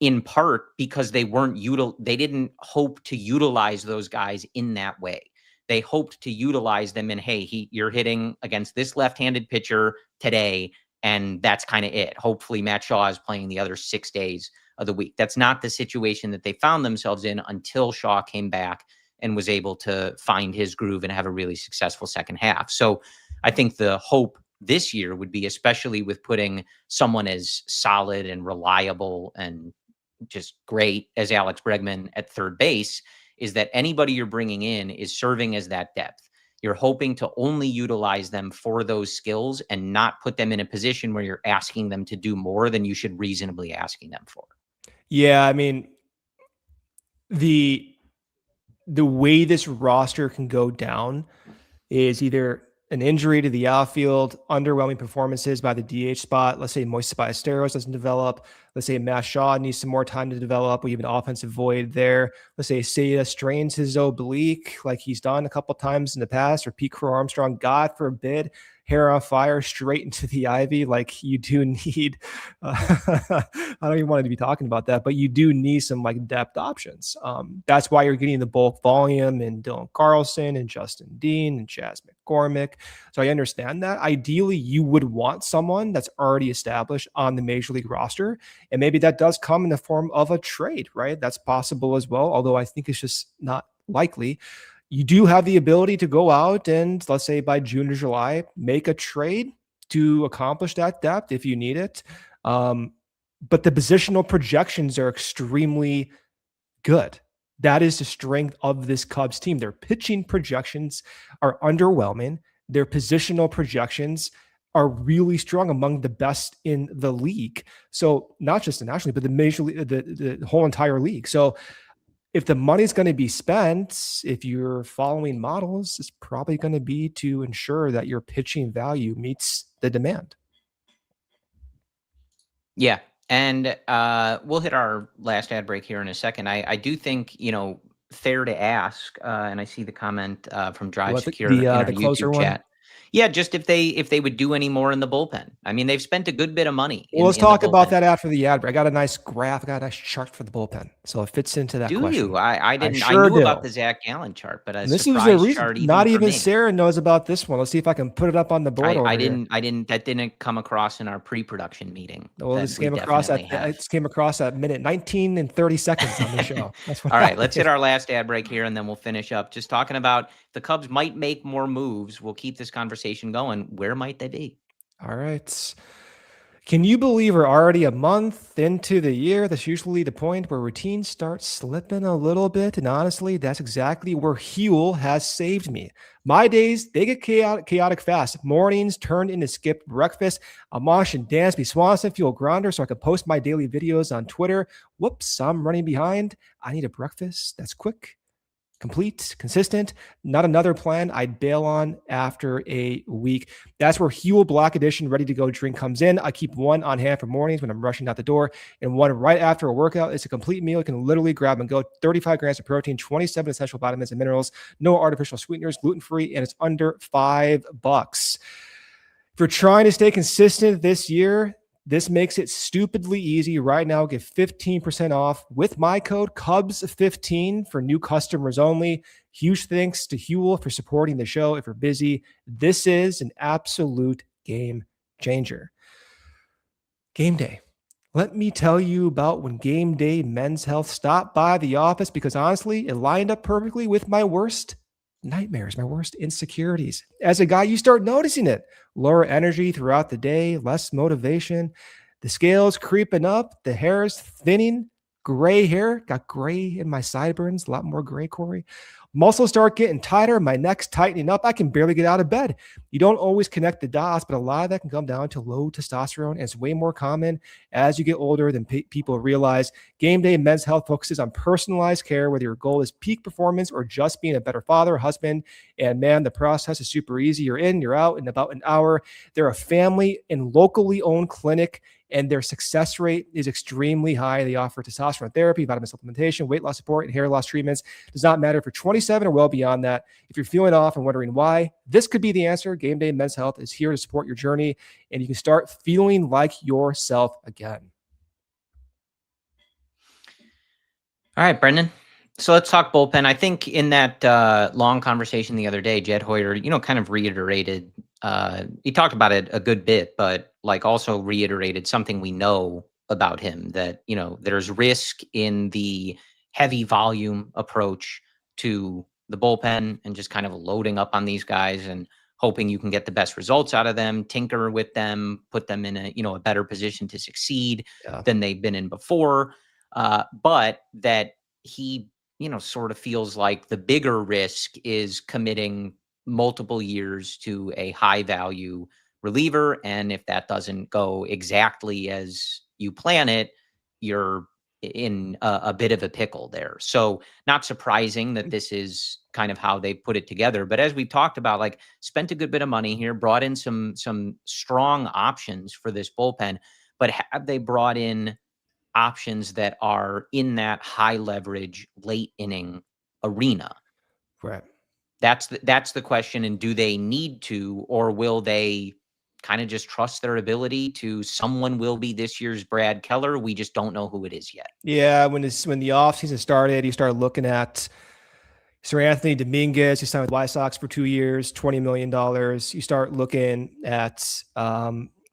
in part because they didn't hope to utilize those guys in that way. They hoped to utilize them in, hey, you're hitting against this left-handed pitcher today, and that's kind of it. Hopefully Matt Shaw is playing the other 6 days of the week. That's not the situation that they found themselves in until Shaw came back and was able to find his groove and have a really successful second half. So I think the hope this year would be, especially with putting someone as solid and reliable and just great as Alex Bregman at third base, is that anybody you're bringing in is serving as that depth. You're hoping to only utilize them for those skills and not put them in a position where you're asking them to do more than you should reasonably asking them for. Yeah, I mean, the way this roster can go down is either an injury to the outfield, underwhelming performances by the DH spot. Let's say Moises Ballesteros doesn't develop. Let's say Matt Shaw needs some more time to develop. We have an offensive void there. Let's say Seiya strains his oblique like he's done a couple times in the past, or Pete Crow Armstrong, God forbid, hair on fire straight into the ivy. Like you do need, I don't even want to be talking about that, but you do need some like depth options. That's why you're getting the bulk volume and Dylan Carlson and Justin Dean and Chas McCormick. So I understand that. Ideally, you would want someone that's already established on the major league roster. And maybe that does come in the form of a trade, right? That's possible as well, although I think it's just not likely. You do have the ability to go out and, let's say by June or July, make a trade to accomplish that depth if you need it. But the positional projections are extremely good. That is the strength of this Cubs team. Their pitching projections are underwhelming. Their positional projections are really strong, among the best in the league. So not just nationally, but the major league, the whole entire league. So if the money's going to be spent, if you're following models, it's probably going to be to ensure that your pitching value meets the demand. Yeah. And we'll hit our last ad break here in a second. I do think, fair to ask, and I see the comment from Drive Secure in our the closer YouTube one? chat. Yeah, just if they would do any more in the bullpen. I mean, they've spent a good bit of money Well, let's in the talk about bullpen. that after the ad break. I got a nice graph. I got a nice chart for the bullpen. So it fits into that Do question. you? I didn't. I sure knew do. about the Zac Gallen chart, but a And this was a surprise reason. chart even Not for even me. Sarah knows about this one. Let's see if I can put it up on the board over I here. didn't. That didn't come across in our pre-production meeting. Well, this came across at minute 19 and 30 seconds on the show. That's what All right, happened. let's hit our last ad break here, and then we'll finish up. Just talking about the Cubs might make more moves. We'll keep this conversation going. Where might they be? All right. Can you believe we're already a month into the year? That's usually the point where routines start slipping a little bit. And honestly, that's exactly where Huel has saved me. My days, they get chaotic fast. Mornings turned into skipped breakfast. Amash and Dansby Swanson fuel grinder so I can post my daily videos on Twitter. Whoops, I'm running behind. I need a breakfast that's quick, complete, consistent, not another plan I'd bail on after a week. That's where Huel Black Edition Ready to Go drink comes in. I keep one on hand for mornings when I'm rushing out the door and one right after a workout. It's a complete meal. You can literally grab and go. 35 grams of protein, 27 essential vitamins and minerals, no artificial sweeteners, gluten-free, and it's under $5. If you're trying to stay consistent this year, this makes it stupidly easy. Right now, get 15% off with my code Cubs15 for new customers only. Huge thanks to Huel for supporting the show. If you're busy, this is an absolute game changer. Game day. Let me tell you about when Game Day Men's Health stopped by the office, because honestly, it lined up perfectly with my worst nightmares, my worst insecurities. As a guy, you start noticing it. Lower energy throughout the day, less motivation, the scales creeping up, the hair is thinning, gray hair, got gray in my sideburns, a lot more gray, Corey. Muscles start getting tighter, my neck's tightening up. I can barely get out of bed. You don't always connect the dots, but a lot of that can come down to low testosterone, and it's way more common as you get older than people realize. Game Day Men's Health focuses on personalized care, whether your goal is peak performance or just being a better father, husband, and man, the process is super easy. You're in, you're out in about an hour. They're a family and locally owned clinic, and their success rate is extremely high. They offer testosterone therapy, vitamin supplementation, weight loss support, and hair loss treatments. It does not matter if you're 27 or well beyond that. If you're feeling off and wondering why, this could be the answer. Game Day Men's Health is here to support your journey, and you can start feeling like yourself again. All right, Brendan. So let's talk bullpen. I think in that long conversation the other day, Jed Hoyer, kind of reiterated, he talked about it a good bit, but like also reiterated something we know about him, that, there's risk in the heavy volume approach to the bullpen and just kind of loading up on these guys and hoping you can get the best results out of them, tinker with them, put them in a better position to succeed than they've been in before. But that he, sort of feels like the bigger risk is committing multiple years to a high value reliever. And if that doesn't go exactly as you plan it, you're in a bit of a pickle there. So not surprising that this is kind of how they put it together. But as we talked about, like, spent a good bit of money here, brought in some strong options for this bullpen, but have they brought in options that are in that high leverage late inning arena? Right. That's the question. And do they need to, or will they kind of just trust their ability to someone will be this year's Brad Keller? We just don't know who it is yet. Yeah. When the offseason started, you start looking at Sir Anthony Dominguez, who signed with the White Sox for 2 years, $20 million. You start looking at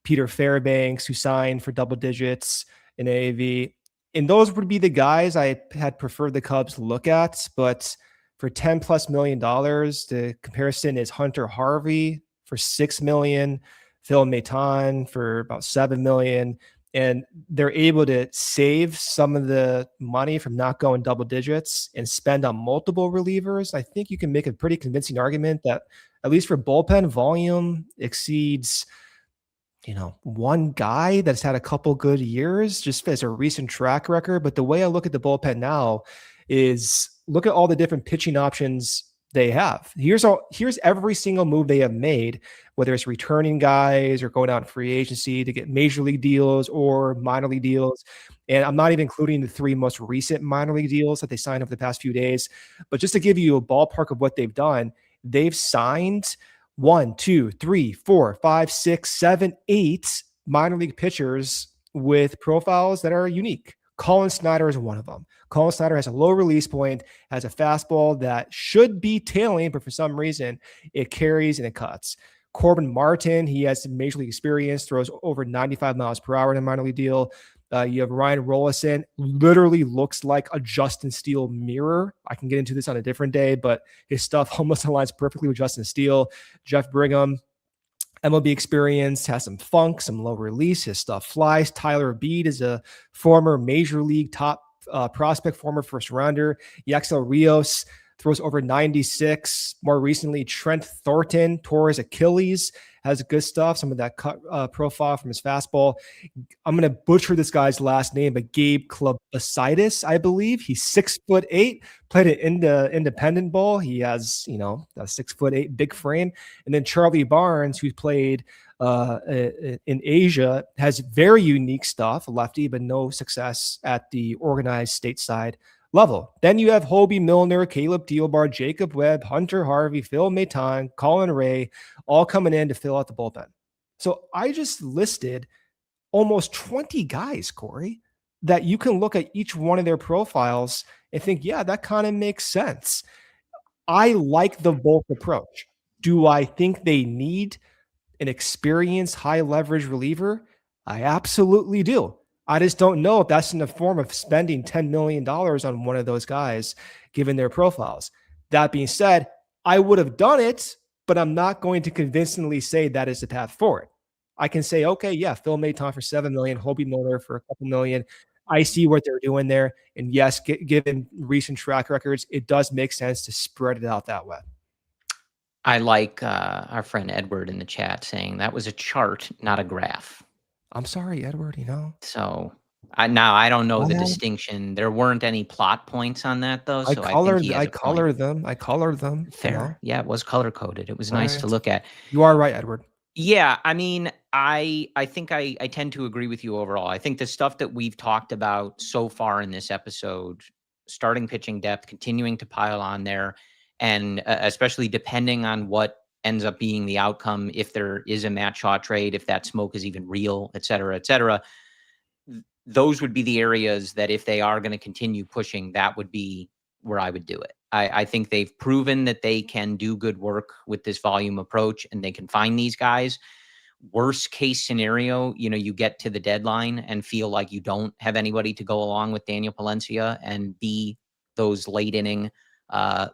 Peter Fairbanks, who signed for double digits in AAV. And those would be the guys I had preferred the Cubs look at. But for $10+ million, the comparison is Hunter Harvey for $6 million, Phil Maton for about $7 million. And they're able to save some of the money from not going double digits and spend on multiple relievers. I think you can make a pretty convincing argument that, at least for bullpen, volume exceeds, one guy that's had a couple good years just as a recent track record. But the way I look at the bullpen now is look at all the different pitching options they have. Here's every single move they have made, whether it's returning guys or going out in free agency to get major league deals or minor league deals. And I'm not even including the 3 most recent minor league deals that they signed over the past few days. But just to give you a ballpark of what they've done, they've signed 1, 2, 3, 4, 5, 6, 7, 8 minor league pitchers with profiles that are unique. Colin Snyder is one of them. Colin Snyder has a low release point, has a fastball that should be tailing, but for some reason it carries and it cuts. Corbin Martin, he has some major league experience, throws over 95 miles per hour in a minor league deal. You have Ryan Rollison, literally looks like a Justin Steele mirror. I can get into this on a different day, but his stuff almost aligns perfectly with Justin Steele. Jeff Brigham, MLB experience, has some funk, some low release. His stuff flies. Tyler Beede is a former major league top prospect, former first rounder. Yaxel Rios throws over 96. More recently, Trent Thornton tore his Achilles, has good stuff. Some of that cut profile from his fastball. I'm going to butcher this guy's last name, but Gabe Klubasitis, I believe. He's 6'8", played it in the independent ball. He has, a 6'8" big frame. And then Charlie Barnes, who's played in Asia, has very unique stuff, lefty, but no success at the organized stateside level. Then you have Hobie Milner, Caleb Thielbar, Jacob Webb, Hunter Harvey, Phil Maton, Colin Ray, all coming in to fill out the bullpen. So I just listed almost 20 guys, Corey, that you can look at each one of their profiles and think, yeah, that kind of makes sense. I like the bulk approach. Do I think they need an experienced high leverage reliever? I absolutely do. I just don't know if that's in the form of spending $10 million on one of those guys, given their profiles. That being said, I would have done it, but I'm not going to convincingly say that is the path forward. I can say, okay, yeah, Phil Maton for $7 million, Hobie Miller for a couple million. I see what they're doing there. And yes, given recent track records, it does make sense to spread it out that way. I like our friend Edward in the chat saying that was a chart, not a graph. I'm sorry, Edward, So I don't know the distinction. There weren't any plot points on that though. So I colored them. Fair. Yeah, it was color coded. It was nice to look at. You are right, Edward. Yeah. I mean, I think I tend to agree with you overall. I think the stuff that we've talked about so far in this episode, starting pitching depth, continuing to pile on there, and especially depending on what ends up being the outcome, if there is a Matt Shaw trade, if that smoke is even real, et cetera, those would be the areas that if they are going to continue pushing, that would be where I would do it. I think they've proven that they can do good work with this volume approach and they can find these guys. Worst case scenario, you get to the deadline and feel like you don't have anybody to go along with Daniel Palencia and be those late inning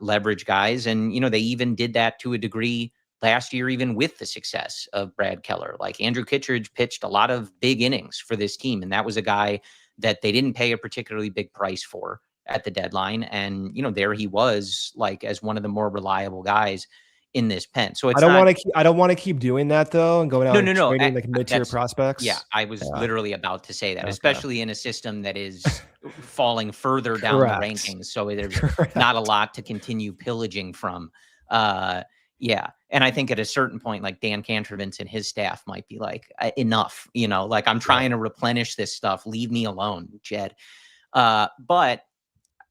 leverage guys. And, they even did that to a degree last year, even with the success of Brad Keller. Like Andrew Kittredge pitched a lot of big innings for this team. And that was a guy that they didn't pay a particularly big price for at the deadline. And, there he was like as one of the more reliable guys in this pen. So it's I don't want to keep doing that though. And going out and trading like mid-tier prospects. Yeah. I was literally about to say that, especially in a system that is falling further down the rankings. So there's not a lot to continue pillaging from. Yeah. And I think at a certain point, like Dan Cantrevins and his staff might be like, enough, like I'm trying to replenish this stuff. Leave me alone, Jed. But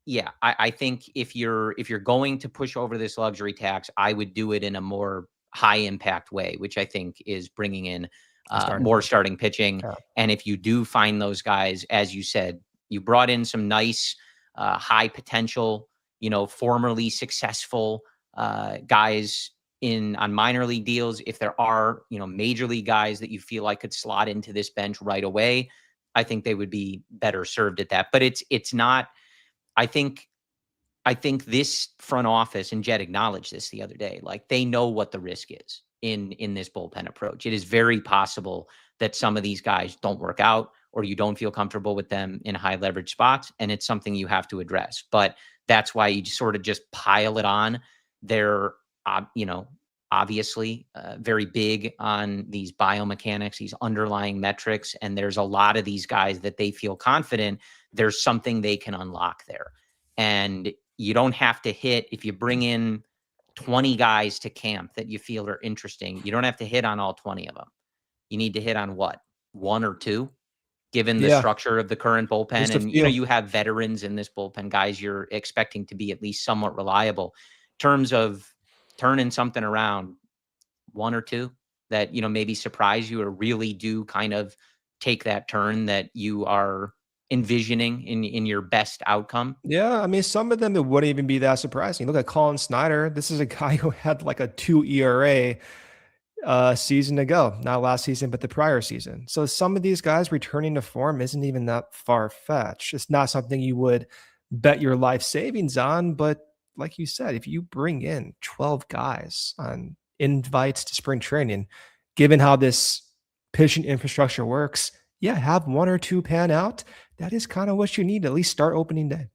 yeah, I think if you're going to push over this luxury tax, I would do it in a more high impact way, which I think is bringing in more starting pitching. Yeah. And if you do find those guys, as you said, you brought in some nice high potential, formerly successful guys on minor league deals. If there are, major league guys that you feel like could slot into this bench right away, I think they would be better served at that. But it's not. I think this front office, and Jed acknowledged this the other day, like they know what the risk is in this bullpen approach. It is very possible that some of these guys don't work out or you don't feel comfortable with them in high leverage spots. And it's something you have to address. But that's why you sort of just pile it on. They're, obviously very big on these biomechanics, these underlying metrics. And there's a lot of these guys that they feel confident there's something they can unlock there. And you don't have to hit, if you bring in 20 guys to camp that you feel are interesting, you don't have to hit on all 20 of them. You need to hit on what? One or two, given the structure of the current bullpen. And, you have veterans in this bullpen, guys you're expecting to be at least somewhat reliable. In terms of turning something around, one or two that, maybe surprise you or really do kind of take that turn that you are envisioning in your best outcome? Yeah, I mean, some of them it wouldn't even be that surprising. Look at Colin Snyder. This is a guy who had like a 2 ERA season ago, not last season, but the prior season. So some of these guys returning to form isn't even that far fetched. It's not something you would bet your life savings on. But like you said, if you bring in 12 guys on invites to spring training, given how this pitching infrastructure works, yeah, have one or two pan out. That is kind of what you need to at least start opening day.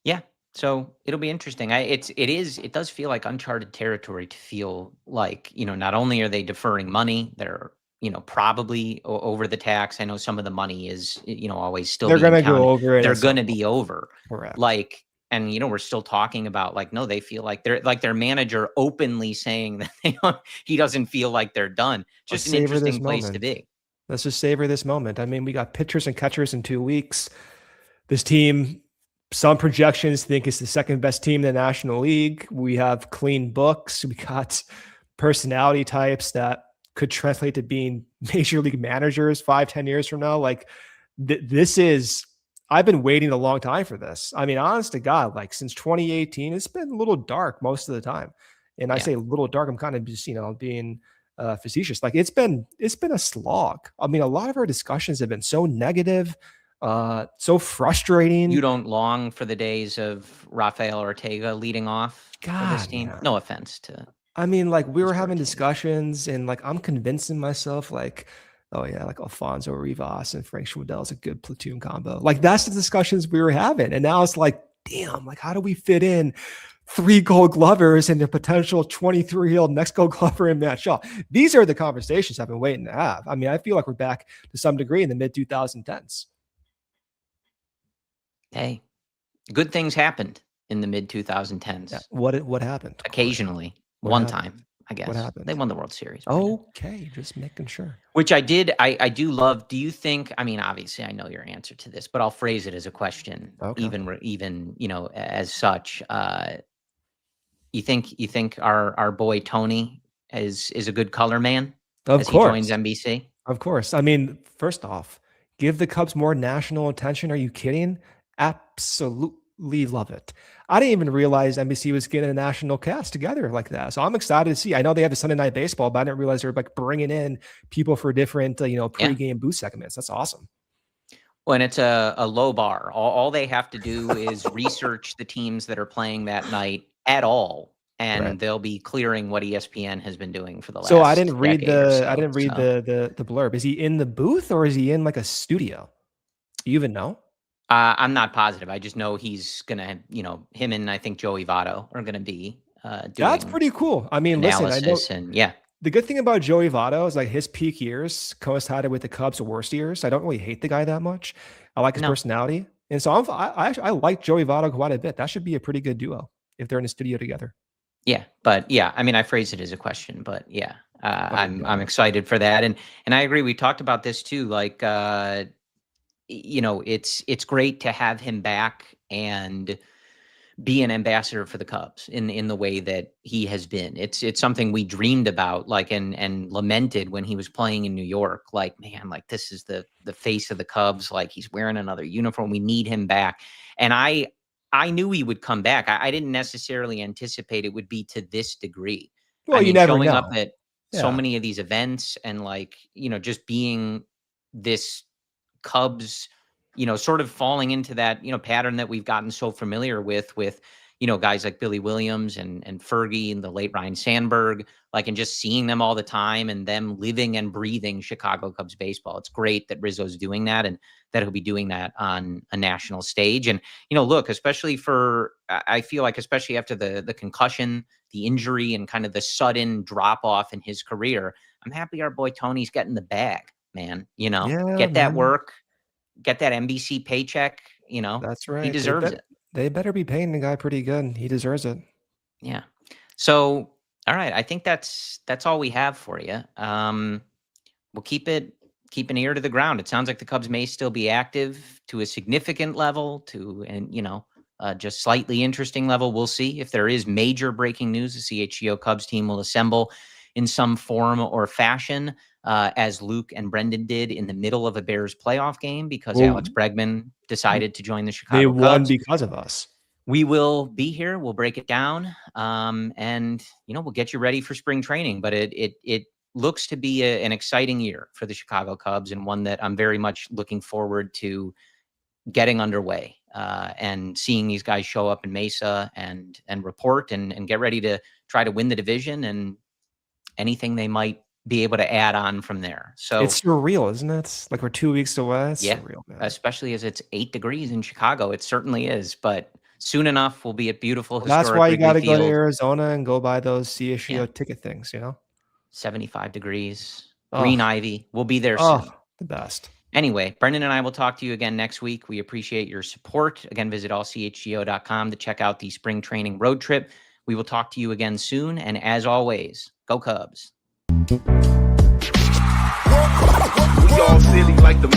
Yeah. So it'll be interesting. It does feel like uncharted territory to feel like, not only are they deferring money, they're, probably over the tax. I know some of the money is, always still They're being going to go counted. over it. They're going to be over. Correct. Like, and, we're still talking about like, no, they feel like they're like their manager openly saying that he doesn't feel like they're done. Just an interesting place to be. Let's just savor this moment. I mean, we got pitchers and catchers in 2 weeks. This team, some projections think it's the second best team in the National League. We have clean books. We got personality types that could translate to being major league managers 5-10 years from now. Like this is, I've been waiting a long time for this. I mean, honest to God, like since 2018, it's been a little dark most of the time. And I say a little dark, I'm kind of just, being facetious. Like it's been a slog. I mean, a lot of our discussions have been so negative, so frustrating. You don't long for the days of Rafael Ortega leading off for this team? Man. No offense to. I mean, like we were having discussions and like I'm convincing myself like, oh yeah, like Alfonso Rivas and Frank Schmidl is a good platoon combo. Like that's the discussions we were having. And now it's like, damn, like how do we fit in 3 Gold Glovers and the potential 23-year-old next Gold Glover in Matt Shaw? These are the conversations I've been waiting to have. I mean, I feel like we're back to some degree in the mid 2010s. Hey, good things happened in the mid 2010s. Yeah. What happened? Occasionally. What time, I guess. What happened? They won the World Series. Okay, just making sure. Which I did. I do love. Do you think? I mean, obviously, I know your answer to this, but I'll phrase it as a question. Okay. Even as such. You think our boy Tony is a good color man? Of course. He joins NBC. Of course. I mean, first off, give the Cubs more national attention. Are you kidding? Absolutely love it. I didn't even realize NBC was getting a national cast together like that. So I'm excited to see. I know they have the Sunday Night Baseball, but I didn't realize they were like bringing in people for different, pregame booth segments. That's awesome. Well, and it's a low bar. All they have to do is research the teams that are playing that night at all, and they'll be clearing what ESPN has been doing for the last. So I didn't read the blurb. Is he in the booth or is he in like a studio? Do you even know? I'm not positive. I just know he's gonna, him and I think Joey Votto are gonna be doing. That's pretty cool. I mean, listen, I know, the good thing about Joey Votto is like his peak years coincided with the Cubs' worst years. I don't really hate the guy that much. I like his personality, and so I like Joey Votto quite a bit. That should be a pretty good duo if they're in a studio together. Yeah, but I mean, I phrased it as a question, but I'm excited for that, and I agree. We talked about this too, like. It's great to have him back and be an ambassador for the Cubs in the way that he has been. It's something we dreamed about, like, and lamented when he was playing in New York. Like, man, like this is the face of the Cubs. Like he's wearing another uniform. We need him back. And I knew he would come back. I didn't necessarily anticipate it would be to this degree. Well, you never showing know. up at so many of these events and like, just being this Cubs, sort of falling into that, pattern that we've gotten so familiar with, guys like Billy Williams and Fergie and the late Ryne Sandberg, like, and just seeing them all the time and them living and breathing Chicago Cubs baseball. It's great that Rizzo's doing that and that he'll be doing that on a national stage. And, look, especially I feel like, especially after the concussion, the injury and kind of the sudden drop off in his career, I'm happy our boy Tony's getting the bag. Man, get that work, get that NBC paycheck, That's right. He deserves it. They better be paying the guy pretty good. He deserves it. Yeah. So, all right. I think that's all we have for you. We'll keep an ear to the ground. It sounds like the Cubs may still be active to a significant level, and just slightly interesting level. We'll see if there is major breaking news. The CHGO Cubs team will assemble in some form or fashion, as Luke and Brendan did in the middle of a Bears playoff game because Alex Bregman decided to join the Chicago Cubs. They won because of us. We will be here. We'll break it down, and we'll get you ready for spring training. But it looks to be an exciting year for the Chicago Cubs, and one that I'm very much looking forward to getting underway, and seeing these guys show up in Mesa and report and get ready to try to win the division and anything they might be able to add on from there. So it's surreal, isn't it? Like we're 2 weeks away. It's surreal, man. Especially as it's 8 degrees in Chicago. It certainly is, but soon enough we'll be at beautiful historic That's why you got to go to Field. Arizona and go buy those CHGO ticket things, 75 degrees, green ivy. We'll be there soon. Oh, the best. Anyway, Brendan and I will talk to you again next week. We appreciate your support. Again, visit allchgo.com to check out the spring training road trip. We will talk to you again soon. And as always, go Cubs. We all silly like the